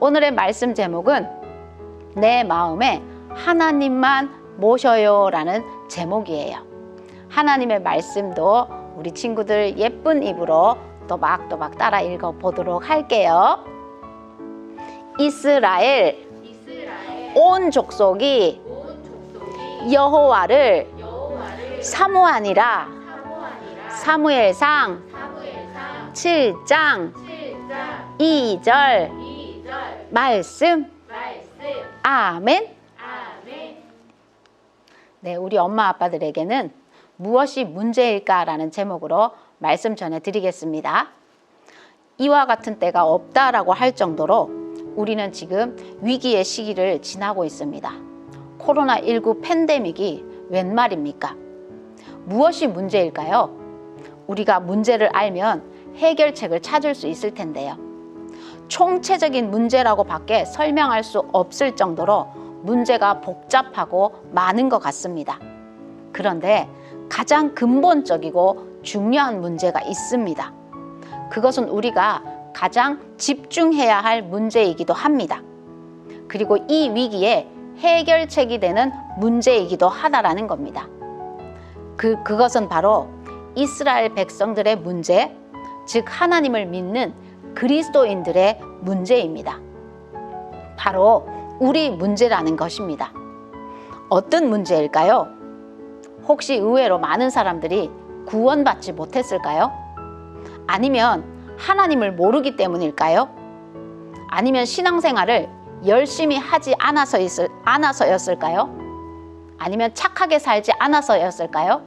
오늘의 말씀 제목은 내 마음에 하나님만 모셔요 라는 제목이에요. 하나님의 말씀도 우리 친구들 예쁜 입으로 또박또박 따라 읽어보도록 할게요. 이스라엘 온 족속이 여호와를 사모하니라. 사무엘상 7장 2절 말씀. 아멘. 네, 우리 엄마 아빠들에게는 무엇이 문제일까라는 제목으로 말씀 전해드리겠습니다. 이와 같은 때가 없다라고 할 정도로 우리는 지금 위기의 시기를 지나고 있습니다. 코로나19 팬데믹이 웬 말입니까? 무엇이 문제일까요? 우리가 문제를 알면 해결책을 찾을 수 있을 텐데요. 총체적인 문제라고 밖에 설명할 수 없을 정도로 문제가 복잡하고 많은 것 같습니다. 그런데 가장 근본적이고 중요한 문제가 있습니다. 그것은 우리가 가장 집중해야 할 문제이기도 합니다. 그리고 이 위기에 해결책이 되는 문제이기도 하다라는 겁니다. 그것은 바로 이스라엘 백성들의 문제, 즉 하나님을 믿는 그리스도인들의 문제입니다. 바로 우리 문제라는 것입니다. 어떤 문제일까요? 혹시 의외로 많은 사람들이 구원받지 못했을까요? 아니면 하나님을 모르기 때문일까요? 아니면 신앙생활을 열심히 하지 않아서였을까요? 아니면 착하게 살지 않아서였을까요?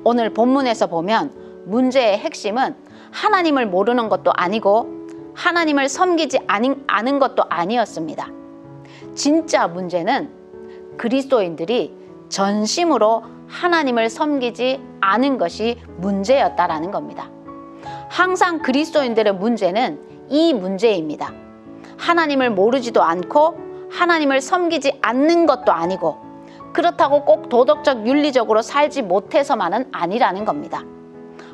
오늘 본문에서 보면 문제의 핵심은 하나님을 모르는 것도 아니고 하나님을 섬기지 않은 것도 아니었습니다. 진짜 문제는 그리스도인들이 전심으로 하나님을 섬기지 않은 것이 문제였다라는 겁니다. 항상 그리스도인들의 문제는 이 문제입니다. 하나님을 모르지도 않고 하나님을 섬기지 않는 것도 아니고 그렇다고 꼭 도덕적 윤리적으로 살지 못해서만은 아니라는 겁니다.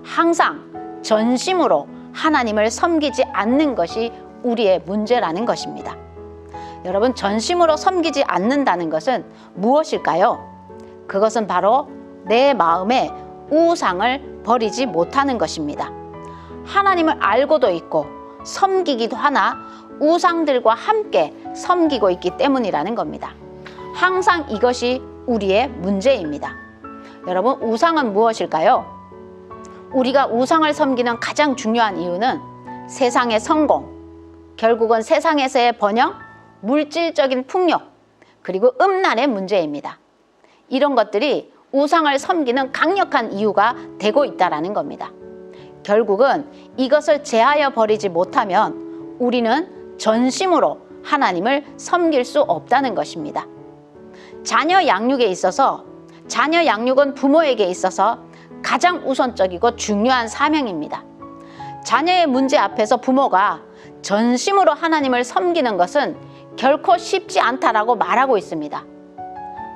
항상 전심으로 하나님을 섬기지 않는 것이 우리의 문제라는 것입니다. 여러분, 전심으로 섬기지 않는다는 것은 무엇일까요? 그것은 바로 내 마음에 우상을 버리지 못하는 것입니다. 하나님을 알고도 있고 섬기기도 하나 우상들과 함께 섬기고 있기 때문이라는 겁니다. 항상 이것이 우리의 문제입니다. 여러분, 우상은 무엇일까요? 우리가 우상을 섬기는 가장 중요한 이유는 세상의 성공, 결국은 세상에서의 번영, 물질적인 풍요, 그리고 음란의 문제입니다. 이런 것들이 우상을 섬기는 강력한 이유가 되고 있다는 겁니다. 결국은 이것을 제하여 버리지 못하면 우리는 전심으로 하나님을 섬길 수 없다는 것입니다. 자녀 양육에 있어서 자녀 양육은 부모에게 있어서 가장 우선적이고 중요한 사명입니다. 자녀의 문제 앞에서 부모가 전심으로 하나님을 섬기는 것은 결코 쉽지 않다라고 말하고 있습니다.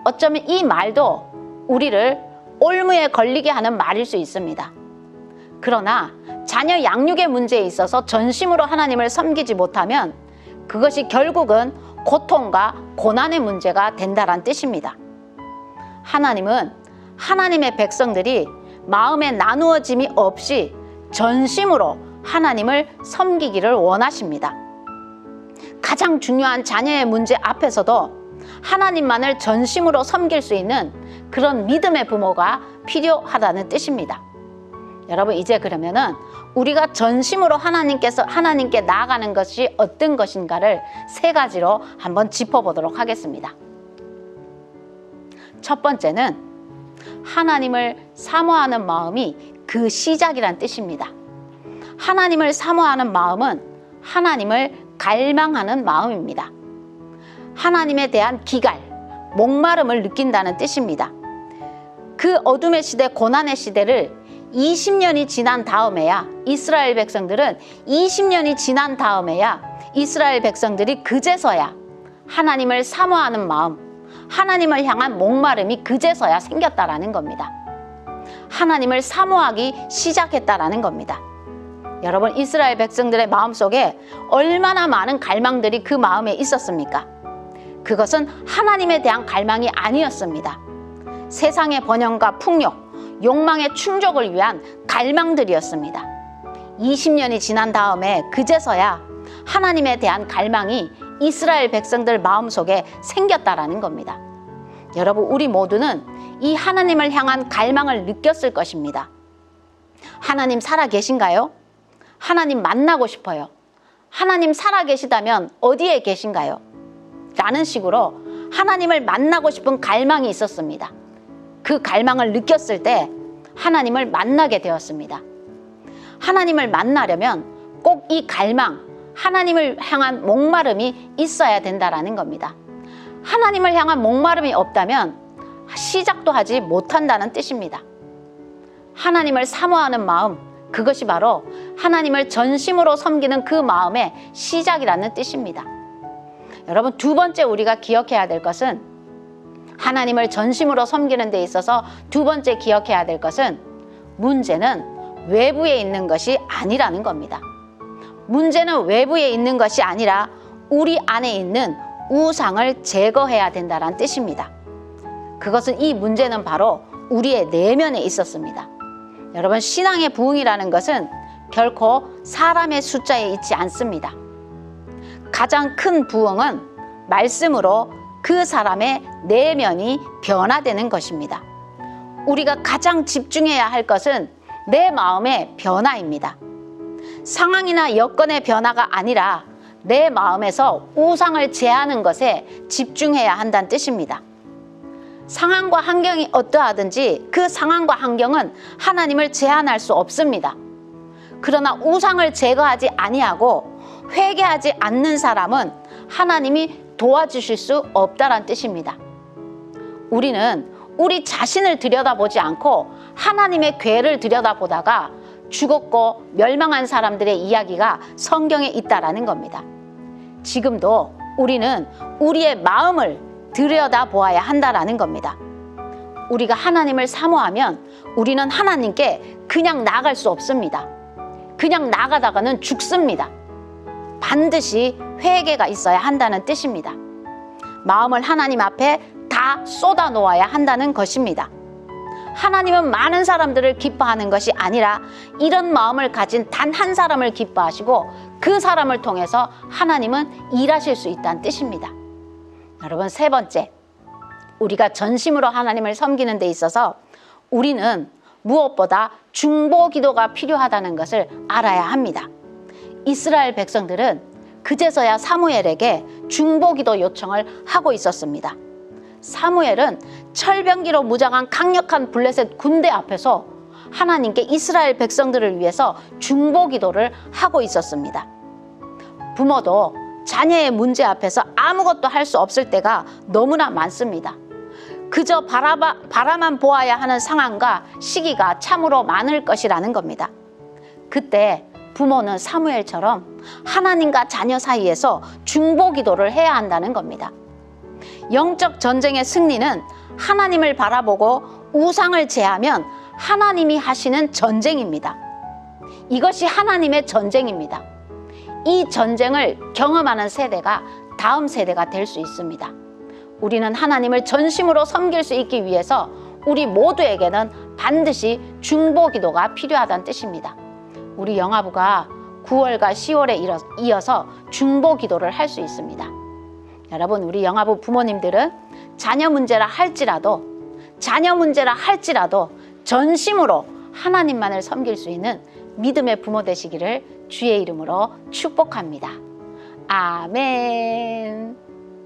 어쩌면 이 말도 우리를 올무에 걸리게 하는 말일 수 있습니다. 그러나 자녀 양육의 문제에 있어서 전심으로 하나님을 섬기지 못하면 그것이 결국은 고통과 고난의 문제가 된다는 뜻입니다. 하나님은 하나님의 백성들이 마음의 나누어짐이 없이 전심으로 하나님을 섬기기를 원하십니다. 가장 중요한 자녀의 문제 앞에서도 하나님만을 전심으로 섬길 수 있는 그런 믿음의 부모가 필요하다는 뜻입니다. 여러분, 이제 그러면은 우리가 전심으로 하나님께 나아가는 것이 어떤 것인가를 세 가지로 한번 짚어보도록 하겠습니다. 첫 번째는 하나님을 사모하는 마음이 그 시작이란 뜻입니다. 하나님을 사모하는 마음은 하나님을 갈망하는 마음입니다. 하나님에 대한 기갈, 목마름을 느낀다는 뜻입니다. 그 어둠의 시대, 고난의 시대를 20년이 지난 다음에야 이스라엘 백성들은 20년이 지난 다음에야 이스라엘 백성들이 그제서야 하나님을 사모하는 마음, 하나님을 향한 목마름이 그제서야 생겼다라는 겁니다. 하나님을 사모하기 시작했다라는 겁니다. 여러분, 이스라엘 백성들의 마음속에 얼마나 많은 갈망들이 그 마음에 있었습니까? 그것은 하나님에 대한 갈망이 아니었습니다. 세상의 번영과 풍요, 욕망의 충족을 위한 갈망들이었습니다. 20년이 지난 다음에 그제서야 하나님에 대한 갈망이 이스라엘 백성들 마음속에 생겼다라는 겁니다. 여러분, 우리 모두는 이 하나님을 향한 갈망을 느꼈을 것입니다. 하나님 살아 계신가요? 하나님 만나고 싶어요. 하나님 살아 계시다면 어디에 계신가요? 라는 식으로 하나님을 만나고 싶은 갈망이 있었습니다. 그 갈망을 느꼈을 때 하나님을 만나게 되었습니다. 하나님을 만나려면 꼭 이 갈망, 하나님을 향한 목마름이 있어야 된다라는 겁니다. 하나님을 향한 목마름이 없다면 시작도 하지 못한다는 뜻입니다. 하나님을 사모하는 마음, 그것이 바로 하나님을 전심으로 섬기는 그 마음의 시작이라는 뜻입니다. 여러분, 두 번째 우리가 기억해야 될 것은, 하나님을 전심으로 섬기는 데 있어서 두 번째 기억해야 될 것은, 문제는 외부에 있는 것이 아니라는 겁니다. 문제는 외부에 있는 것이 아니라 우리 안에 있는 우상을 제거해야 된다는 뜻입니다. 그것은, 이 문제는 바로 우리의 내면에 있었습니다. 여러분, 신앙의 부흥이라는 것은 결코 사람의 숫자에 있지 않습니다. 가장 큰 부흥은 말씀으로 그 사람의 내면이 변화되는 것입니다. 우리가 가장 집중해야 할 것은 내 마음의 변화입니다. 상황이나 여건의 변화가 아니라 내 마음에서 우상을 제하는 것에 집중해야 한다는 뜻입니다. 상황과 환경이 어떠하든지 그 상황과 환경은 하나님을 제한할 수 없습니다. 그러나 우상을 제거하지 아니하고 회개하지 않는 사람은 하나님이 도와주실 수 없다는 뜻입니다. 우리는 우리 자신을 들여다보지 않고 하나님의 괴를 들여다보다가 죽었고 멸망한 사람들의 이야기가 성경에 있다라는 겁니다. 지금도 우리는 우리의 마음을 들여다보아야 한다라는 겁니다. 우리가 하나님을 사모하면 우리는 하나님께 그냥 나아갈 수 없습니다. 그냥 나가다가는 죽습니다. 반드시 회개가 있어야 한다는 뜻입니다. 마음을 하나님 앞에 다 쏟아 놓아야 한다는 것입니다. 하나님은 많은 사람들을 기뻐하는 것이 아니라 이런 마음을 가진 단 한 사람을 기뻐하시고 그 사람을 통해서 하나님은 일하실 수 있다는 뜻입니다. 여러분, 세 번째, 우리가 전심으로 하나님을 섬기는 데 있어서 우리는 무엇보다 중보 기도가 필요하다는 것을 알아야 합니다. 이스라엘 백성들은 그제서야 사무엘에게 중보 기도 요청을 하고 있었습니다. 사무엘은 철병기로 무장한 강력한 블레셋 군대 앞에서 하나님께 이스라엘 백성들을 위해서 중보 기도를 하고 있었습니다. 부모도 자녀의 문제 앞에서 아무것도 할 수 없을 때가 너무나 많습니다. 그저 바라만 보아야 하는 상황과 시기가 참으로 많을 것이라는 겁니다. 그때 부모는 사무엘처럼 하나님과 자녀 사이에서 중보 기도를 해야 한다는 겁니다. 영적 전쟁의 승리는 하나님을 바라보고 우상을 제하면 하나님이 하시는 전쟁입니다. 이것이 하나님의 전쟁입니다. 이 전쟁을 경험하는 세대가 다음 세대가 될 수 있습니다. 우리는 하나님을 전심으로 섬길 수 있기 위해서 우리 모두에게는 반드시 중보 기도가 필요하다는 뜻입니다. 우리 영화부가 9월과 10월에 이어서 중보 기도를 할 수 있습니다. 여러분, 우리 영화부 부모님들은 자녀 문제라 할지라도 전심으로 하나님만을 섬길 수 있는 믿음의 부모 되시기를 주의 이름으로 축복합니다. 아멘.